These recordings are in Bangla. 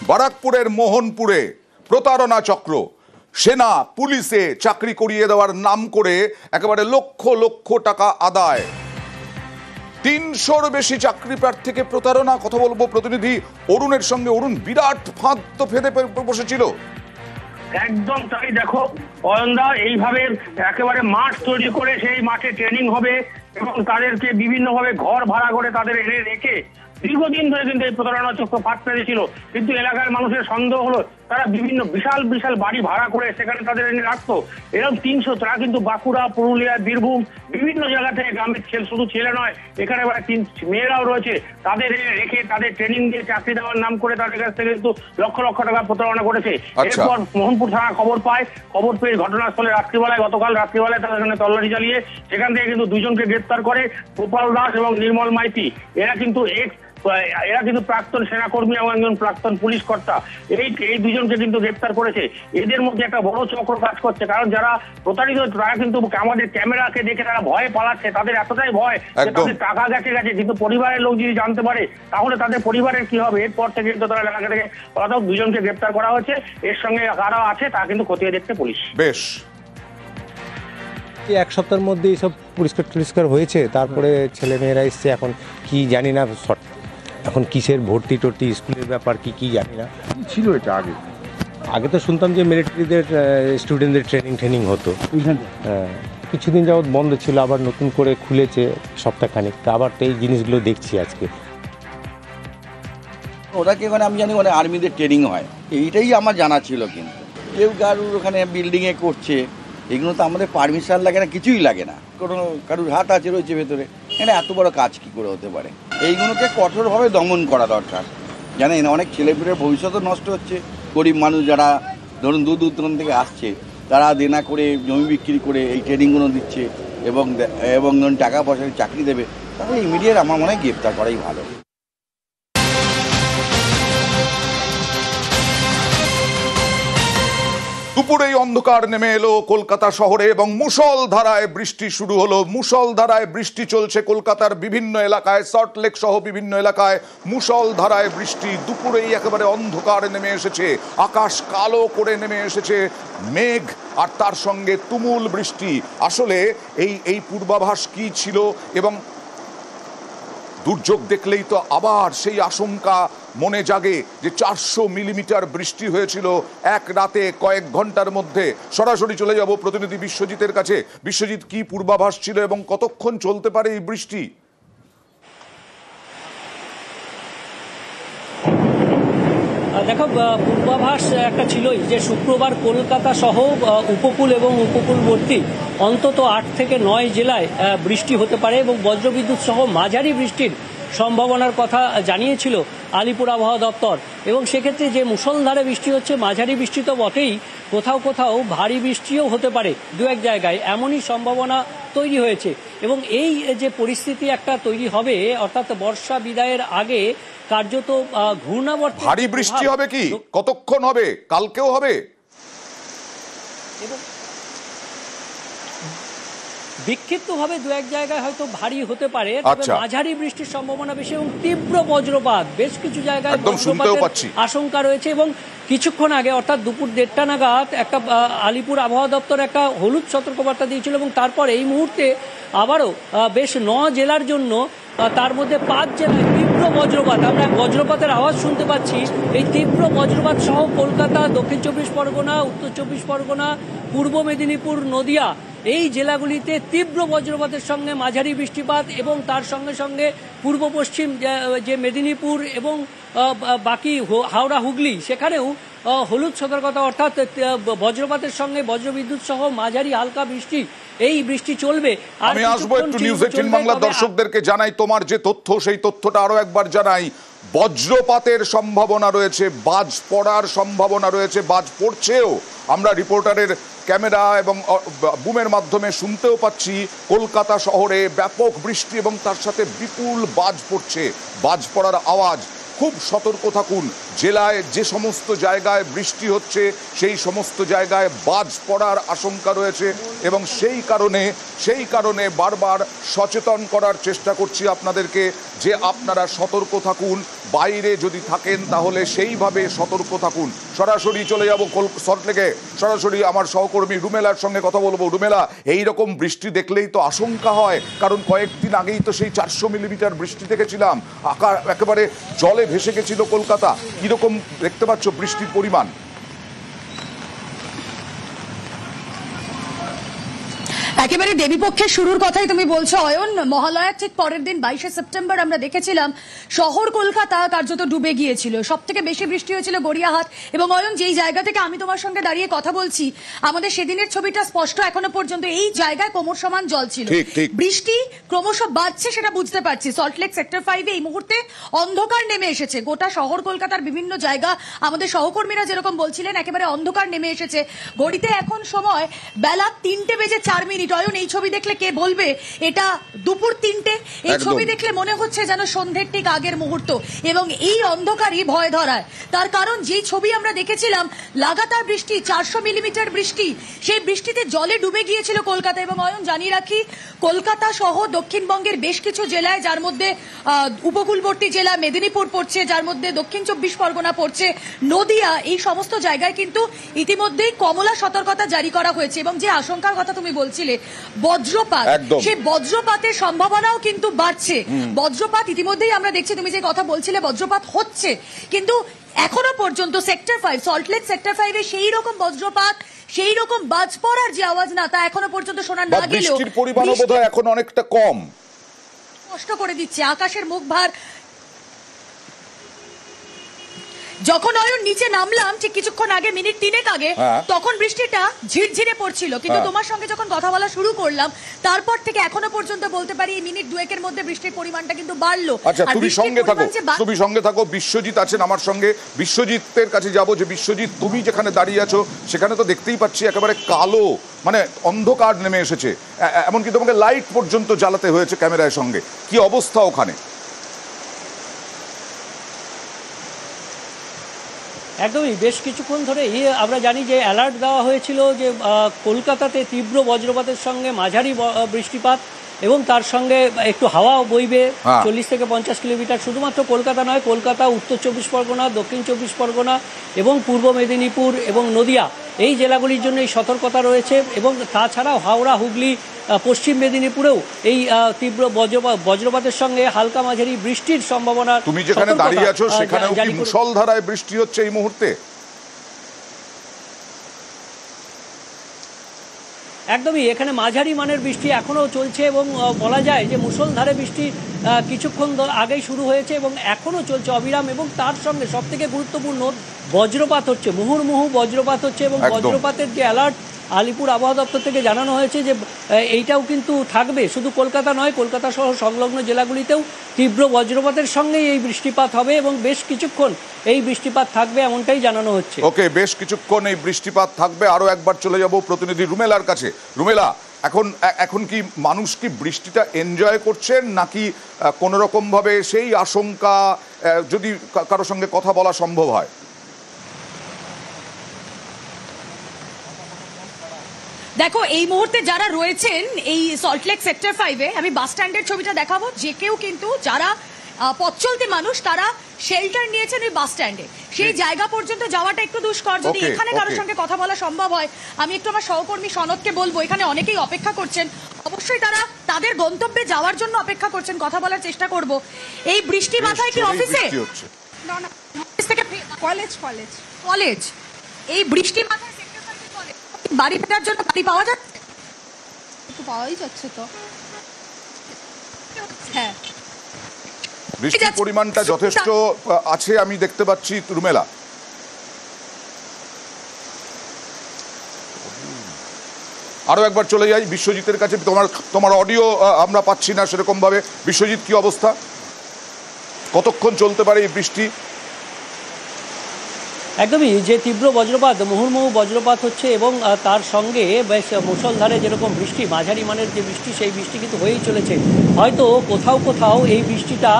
বারাকপুরের মোহনপুরে প্রতারণা চক্র, সেনা পুলিশে চাকরি করিয়ে দেওয়ার নাম করে একেবারে লক্ষ লক্ষ টাকা আদায়। ৩০০-র বেশি চাকরি প্রার্থীকে প্রতারণা। কথা বলবো প্রতিনিধি অরুণের সঙ্গে। অরুণ, বিরাট ফাঁদ তো ফেদে বসেছিল। একদম তাই। দেখো অয়নদা, এইভাবে একেবারে মাঠ তৈরি করে সেই মাঠে ট্রেনিং হবে এবং তাদেরকে বিভিন্নভাবে ঘর ভাড়া করে তাদের এনে রেখে দীর্ঘদিন ধরে কিন্তু এই প্রতারণা চক্র ফাঁদ পেতেছিল। কিন্তু এলাকার মানুষের সন্দেহ হলো তারা বিভিন্ন বিশাল বিশাল বাড়ি ভাড়া করে সেখানে তাদের এনে রাখতো। এরকম ৩০০, তারা কিন্তু বাঁকুড়া, পুরুলিয়া, বীরভূম বিভিন্ন জায়গা থেকে গ্রামের শুধু ছেলে নয়, এখানে মেয়েরাও রয়েছে, তাদের এনে রেখে তাদের ট্রেনিং দিয়ে চাকরি দেওয়ার নাম করে তাদের কাছ থেকে কিন্তু লক্ষ লক্ষ টাকা প্রতারণা করেছে। এরপর মোহনপুর থানা খবর পায়। খবর পেয়ে ঘটনাস্থলে গতকাল রাত্রিবেলায় তারা এখানে তল্লাশি চালিয়ে সেখান থেকে কিন্তু দুজনকে গ্রেপ্তার করে, গোপাল দাস এবং নির্মল মাইতি। এরা কিন্তু প্রাক্তন সেনাকর্মী এবং একজন প্রাক্তন পুলিশ কর্তা। এই দুজনকে কিন্তু গ্রেপ্তার করেছে। এদের মধ্যে একটা বড় চক্র কাজ করছে, কারণ যারা প্রতারিত তারা কিন্তু আমাদের ক্যামেরাকে দেখে তারা ভয়ে পালাচ্ছে। তাদের এতটাই ভয় যে তাদের টাকা গেছে, কিন্তু পরিবারের লোক যদি জানতে পারে তাহলে তাদের পরিবারের কি হবে। এরপর থেকে কিন্তু তারা এলাকা থেকে দুজনকে গ্রেপ্তার করা হয়েছে। এর সঙ্গে কারা আছে তা কিন্তু খতিয়ে দেখছে পুলিশ। বেশ, এক সপ্তাহের মধ্যে এইসব পরিষ্কার হয়েছে। তারপরে ছেলে মেয়েরা এসছে, এখন কি জানি না, এখন কিসের ভর্তি টর্তি স্কুলের ব্যাপার কি জানি না। ছিল এটা আগে তো শুনতাম যে মিলিটারিদের স্টুডেন্টদের ট্রেনিং হতো। কিছুদিন যাবৎ বন্ধ ছিল, আবার নতুন করে খুলেছে সপ্তাহখানেক। আবার তো এই জিনিসগুলো দেখছি আজকে। ওটাকে ওখানে আমি জানি ওখানে আর্মিদের ট্রেনিং হয়, এইটাই আমার জানা ছিল। কিন্তু কেউ কারুর ওখানে বিল্ডিংয়ে করছে, এগুলো তো আমাদের পারমিশন লাগে না, কিছুই লাগে না। কারুর হাত আছে রয়েছে ভেতরে, এখানে এত বড় কাজ কি করে হতে পারে? এইগুলোকে কঠোরভাবে দমন করা দরকার। জানেন, অনেক ছেলেমেয়ের ভবিষ্যৎও নষ্ট হচ্ছে। গরিব মানুষ যারা ধরুন দূর দূরান্ত থেকে আসছে, তারা দেনা করে জমি বিক্রি করে এই ট্রেনিংগুলো দিচ্ছে এবং ধরুন টাকা পয়সা চাকরি দেবে, তাহলে ইমিডিয়েট আমার মনে হয় গ্রেপ্তার করাই ভালো। দুপুরেই অন্ধকার নেমে এলো কলকাতা শহরে এবং মুষলধারায় বৃষ্টি শুরু হলো। মুষলধারায় বৃষ্টি চলছে কলকাতার বিভিন্ন এলাকায়, সল্টলেক সহ বিভিন্ন এলাকায় মুষলধারায় বৃষ্টি। দুপুরেই একেবারে অন্ধকার নেমে এসেছে, আকাশ কালো করে নেমে এসেছে মেঘ, আর তার সঙ্গে তুমুল বৃষ্টি। আসলে এই পূর্বাভাস কি ছিল? এবং দুর্যোগ দেখলেই তো আবার সেই আশঙ্কা মনে জাগে যে 400 মিলিমিটার বৃষ্টি হয়েছিল এক রাতে, কয়েক ঘন্টার মধ্যে। সরাসরি চলে যাব প্রতিনিধি বিশ্বজিতের কাছে। বিশ্বজিৎ, কি পূর্বাভাস ছিল এবং কতক্ষণ চলতে পারে এই বৃষ্টি? দেখো, পূর্বাভাস একটা ছিলই যে শুক্রবার কলকাতা সহ উপকূল এবং উপকূলবর্তী অন্তত 8 থেকে 9 জেলায় বৃষ্টি হতে পারে এবং বজ্রবিদ্যুৎ সহ মাঝারি বৃষ্টির সম্ভাবনার কথা জানিয়েছিল আলিপুর আবহাওয়া দপ্তর। এবং সেক্ষেত্রে যে মুষলধারে বৃষ্টি হচ্ছে, মাঝারি বৃষ্টি তো বটেই, কোথাও কোথাও ভারী বৃষ্টিও হতে পারে দু এক জায়গায়, এমনই সম্ভাবনা তৈরি হয়েছে। এবং এই যে পরিস্থিতি একটা তৈরি হবে, অর্থাৎ বর্ষা বিদায়ের আগে কার্যত ঘূর্ণাবর্ত। ভারী বৃষ্টি হবে কি? কতক্ষণ হবে? কালকেও হবে? এবং বিক্ষিপ্তভাবে দু এক জায়গায় হয়তো ভারী হতে পারে, তবে মাঝারি বৃষ্টির সম্ভাবনা বেশি এবং তীব্র বজ্রপাত বেশ কিছু জায়গায় বজ্রপাতের আশঙ্কা রয়েছে। এবং কিছুক্ষণ আগে অর্থাৎ দুপুর 1:30 নাগাদ একটা আলিপুর আবহাওয়া দপ্তর একটা হলুদ সতর্কবার্তা দিয়েছিল এবং তারপর এই মুহূর্তে আবারও বেশ 9 জেলার জন্য, তার মধ্যে 5 জেলায় তীব্র বজ্রপাত, আমরা বজ্রপাতের আওয়াজ শুনতে পাচ্ছি। এই তীব্র বজ্রপাত সহ কলকাতা, দক্ষিণ 24 পরগনা, উত্তর 24 পরগনা, পূর্ব মেদিনীপুর, নদিয়া, এই জেলাগুলিতে তীব্র বজ্রপাতের সঙ্গে মাঝারি বৃষ্টিপাত এবং তার সঙ্গে সঙ্গে পূর্ব পশ্চিম যে মেদিনীপুর এবং বাকি হাওড়া, হুগলি, সেখানেও হলুদ সতর্কতা, অর্থাৎ বজ্রপাতের সঙ্গে বজ্রবিদ্যুৎ সহ মাঝারি হালকা বৃষ্টি, এই বৃষ্টি চলবে। আমি আসবো একটু নিউজ 18 বাংলা দর্শকদেরকে জানাই তোমার যে তথ্য, সেই তথ্যটা আরো একবার জানাই। বজ্রপাতের সম্ভাবনা রয়েছে, বাজ পড়ার সম্ভাবনা রয়েছে, বাজ পড়ছেও। আমরা রিপোর্টারের ক্যামেরা এবং বুমের মাধ্যমে শুনতেও পাচ্ছি কলকাতা শহরে ব্যাপক বৃষ্টি এবং তার সাথে বিপুল বাজ পড়ছে, বাজ পড়ার আওয়াজ। খুব সতর্ক থাকুন। জেলায় যে সমস্ত জায়গায় বৃষ্টি হচ্ছে সেই সমস্ত জায়গায় বাজ পড়ার আশঙ্কা রয়েছে এবং সেই কারণে বারবার সচেতন করার চেষ্টা করছি আপনাদেরকে যে আপনারা সতর্ক থাকুন। বাইরে যদি থাকেন তাহলে সেইভাবে সতর্ক থাকুন। সরাসরি চলে যাব সল্টলেকে, সরাসরি আমার সহকর্মী রুমেলার সঙ্গে কথা বলবো। রুমেলা, এইরকম বৃষ্টি দেখলেই তো আশঙ্কা হয়, কারণ কয়েকদিন আগেই তো সেই 400 মিলিমিটার বৃষ্টি দেখেছিলাম, একেবারে জলে ভেসে গেছিল কলকাতা। কিরকম দেখতে পাচ্ছ বৃষ্টির পরিমাণ? একেবারে দেবীপক্ষের শুরুর কথাই তুমি বলছো অয়ন। মহালয়ার ঠিক পরের দিন 22শে সেপ্টেম্বর আমরা দেখেছিলাম শহর কলকাতা কার্যত ডুবে গিয়েছিল। সব থেকে বেশি বৃষ্টি হয়েছিল গড়িয়াহাট এবং অয়ন যেই জায়গা থেকে আমি তোমার সঙ্গে দাঁড়িয়ে কথা বলছি, আমাদের সেদিনের ছবিটা স্পষ্ট এখনো পর্যন্ত। এই জায়গায় কোমর সমান জল ছিল। বৃষ্টি ক্রমশ বাড়ছে সেটা বুঝতে পারছি। সল্টলেক সেক্টর 5-এ এই মুহূর্তে অন্ধকার নেমে এসেছে। গোটা শহর কলকাতার বিভিন্ন জায়গা আমাদের সহকর্মীরা যেরকম বলছিলেন একেবারে অন্ধকার নেমে এসেছে। ঘড়িতে এখন সময় বেলা 3:04। অয়ন, এই ছবি দেখলে কে বলবে এটা দুপুর 3টে? এই ছবি দেখলে মনে হচ্ছে যেন সন্ধ্যের ঠিক আগের মুহূর্ত এবং এই অন্ধকারই ভয় ধরায়। তার কারণ যেই ছবি আমরা দেখেছিলাম, লাগাতার বৃষ্টি, 400 মিলিমিটার বৃষ্টি, সেই বৃষ্টিতে জলে ডুবে গিয়েছিল কলকাতা। এবং অয়ন, জানিয়ে রাখি কলকাতা সহ দক্ষিণবঙ্গের বেশ কিছু জেলায়, যার মধ্যে উপকূলবর্তী জেলা মেদিনীপুর পড়ছে, যার মধ্যে দক্ষিণ 24 পরগনা পড়ছে, নদিয়া, এই সমস্ত জায়গায় কিন্তু ইতিমধ্যেই কমলা সতর্কতা জারি করা হয়েছে। এবং যে আশঙ্কার কথা তুমি বলছিলে বজ্রপাত, সেই বজ্রপাতের সম্ভাবনাও কিন্তু বাড়ছে। বজ্রপাত ইতিমধ্যেই আমরা দেখছি, তুমি যে কথা বলছিলে বজ্রপাত হচ্ছে, কিন্তু এখনো পর্যন্ত সেক্টর 5, সল্টলেক সেক্টর 5-এ সেই রকম বজ্রপাত, সেই রকম বাজ পড়ার যে আওয়াজ না, তা এখনো পর্যন্ত শোনা না গেলেও বৃষ্টির পরিমাণও বোধহয় এখন অনেকটা কম, কষ্ট করে দিচ্ছে। আকাশের মুখ ভার। যখন অয়ন নিচে নামলাম ঠিক কিছুক্ষণ আগে, মিনিট 3 আগে, তখন বৃষ্টিটা ঝিরঝিরে পড়ছিল, কিন্তু তোমার সঙ্গে যখন কথা বলা শুরু করলাম তারপর থেকে এখনো পর্যন্ত বলতে পারি এই মিনিট 2-এর মধ্যে বৃষ্টির পরিমাণটা কিন্তু বাড়লো। আচ্ছা, তুমি সঙ্গে থাকো। বিশ্বজিৎ আছেন আমার সঙ্গে, বিশ্বজিতের কাছে যাব। যে বিশ্বজিৎ, তুমি যেখানে দাঁড়িয়ে আছো সেখানে তো দেখতেই পাচ্ছি একেবারে কালো, মানে অন্ধকার নেমে এসেছে, এমনকি তোমাকে লাইট পর্যন্ত জ্বালাতে হয়েছে ক্যামেরার সঙ্গে। কি অবস্থা ওখানে? একদমই, বেশ কিছুক্ষণ ধরে আমরা জানি যে অ্যালার্ট দেওয়া হয়েছিল যে কলকাতাতে তীব্র বজ্রপাতের সঙ্গে মাঝারি বৃষ্টিপাত এবং তার সঙ্গে একটু হাওয়াও বইবে 40 থেকে 50 কিলোমিটার। শুধুমাত্র কলকাতা নয়, কলকাতা, উত্তর 24 পরগনা, দক্ষিণ 24 পরগনা এবং পূর্ব মেদিনীপুর এবং নদিয়া, এই জেলাগুলির জন্য এই সতর্কতা রয়েছে। এবং তাছাড়াও হাওড়া, হুগলি, পশ্চিম মেদিনীপুরেও এই তীব্র বজ্রপাতের সঙ্গে হালকা মাঝারি বৃষ্টির সম্ভাবনা। তুমি যেখানে দাঁড়িয়ে আছো সেখানেও কি মুষলধারায় বৃষ্টি হচ্ছে এই মুহূর্তে? একদমই, এখানে মাঝারি মানের বৃষ্টি এখনও চলছে এবং বলা যায় যে মুষলধারে বৃষ্টি কিছুক্ষণ আগেই শুরু হয়েছে এবং এখনও চলছে অবিরাম। এবং তার সঙ্গে সবথেকে গুরুত্বপূর্ণ বজ্রপাত হচ্ছে, মুহুর্মুহু বজ্রপাত হচ্ছে। এবং বজ্রপাতের যে অ্যালার্ট আলিপুর আবহাওয়া দপ্তর থেকে জানানো হয়েছে যে এইটাও কিন্তু থাকবে। শুধু কলকাতা নয়, কলকাতা সহ সংলগ্ন জেলাগুলিতেও তীব্র বজ্রপাতের সঙ্গেই এই বৃষ্টিপাত হবে এবং বেশ কিছুক্ষণ এই বৃষ্টিপাত থাকবে, এমনটাই জানানো হচ্ছে। ওকে, বেশ কিছুক্ষণ এই বৃষ্টিপাত থাকবে। আরো একবার চলে যাব প্রতিনিধি রুমেলার কাছে। রুমেলা, এখন কি মানুষ কি বৃষ্টিটা এনজয় করছেন, নাকি কোনো রকম ভাবে সেই আশঙ্কা, যদি কারোর সঙ্গে কথা বলা সম্ভব হয়? দেখো, এই মুহূর্তে যারা রয়েছেন এই সল্টলেক সেক্টর 5-এ, আমি বাস স্ট্যান্ডের ছবিটা দেখাবো, যে কেউ কিন্তু যারা পথ চলতি মানুষ তারা শেল্টার নিয়েছেন ওই বাস স্ট্যান্ডে। সেই জায়গা পর্যন্ত যাওয়াটা একটু দুষ্কর। যদি এখানে কারোর সঙ্গে কথা বলা সম্ভব হয়, আমি একটু আমার সহকর্মী সনদকে বলবো, এখানে অনেকেই অপেক্ষা করছেন, অবশ্যই তারা তাদের গন্তব্যে যাওয়ার জন্য অপেক্ষা করছেন, কথা বলার চেষ্টা করব। এই বৃষ্টি মাথায় কি অফিসে? না, অফিস থেকে কলেজ। এই বৃষ্টি মাথায় সেক্টর 5-এ কলেজ, বাড়ি ফেরার জন্য গাড়ি পাওয়া যাচ্ছে? একটু পাওয়াই যাচ্ছে তো। হ্যাঁ, বৃষ্টির পরিমাণটা যথেষ্ট আছে আমি দেখতে পাচ্ছি। রুমেলা, আরো একবার চলে যাই বিশ্বজিতের কাছে। তোমার অডিও আমরা পাচ্ছি না সেরকম ভাবে। বিশ্বজিৎ, কি অবস্থা? কতক্ষণ চলতে পারে এই বৃষ্টি? একদমই, যে তীব্র বজ্রপাত, মুহুর্মুহু বজ্রপাত হচ্ছে এবং তার সঙ্গে বেশ মুষলধারে যেরকম বৃষ্টি, মাঝারি মানের যে বৃষ্টি, সেই বৃষ্টি কিন্তু হয়েই চলেছে। হয়তো কোথাও কোথাও এই বৃষ্টিটা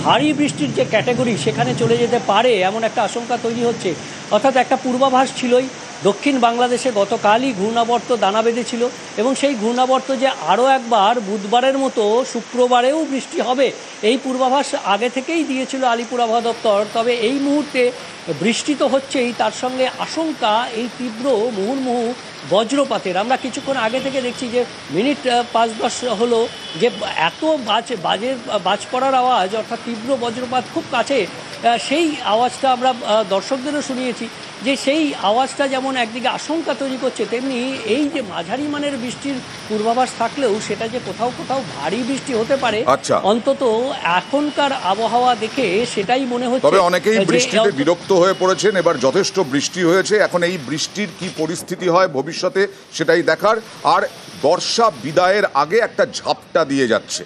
ভারী বৃষ্টির যে ক্যাটাগরি সেখানে চলে যেতে পারে এমন একটা আশঙ্কা তৈরি হচ্ছে। অর্থাৎ একটা পূর্বাভাস ছিলই, দক্ষিণ বাংলাদেশে গতকালই ঘূর্ণাবর্ত দানা বেঁধেছিল এবং সেই ঘূর্ণাবর্ত যে আরও একবার বুধবারের মতো শুক্রবারেও বৃষ্টি হবে এই পূর্বাভাস আগে থেকেই দিয়েছিল আলিপুর আবহাওয়া দপ্তর। তবে এই মুহূর্তে বৃষ্টি তো হচ্ছেই, তার সঙ্গে আশঙ্কা এই তীব্র মুহুর্মুহু বজ্রপাতের। আমরা কিছুক্ষণ আগে থেকে দেখছি যে মিনিট 5-10 হলো যে এত বাজ পড়ার আওয়াজ, অর্থাৎ তীব্র বজ্রপাত খুব কাছে, সেই আওয়াজটা আমরা দর্শকদেরও শুনিয়েছি যে সেই আওয়াজটা যেমন একদিকে আশঙ্কা তৈরি করছে, তেমনি এই যে মাঝারি মানের বৃষ্টির পূর্বাভাস থাকলেও সেটা যে কোথাও কোথাও ভারী বৃষ্টি হতে পারে, অন্তত এখনকার আবহাওয়া দেখে সেটাই মনে হচ্ছে। তবে অনেকেই বৃষ্টিতে বিরক্ত হয়ে পড়েছেন, এবার যথেষ্ট বৃষ্টি হয়েছে, এখন এই বৃষ্টির কি পরিস্থিতি হয় ভবিষ্যতে সেটাই দেখার। আর বর্ষা বিদায়ের আগে একটা ঝাপটা দিয়ে যাচ্ছে।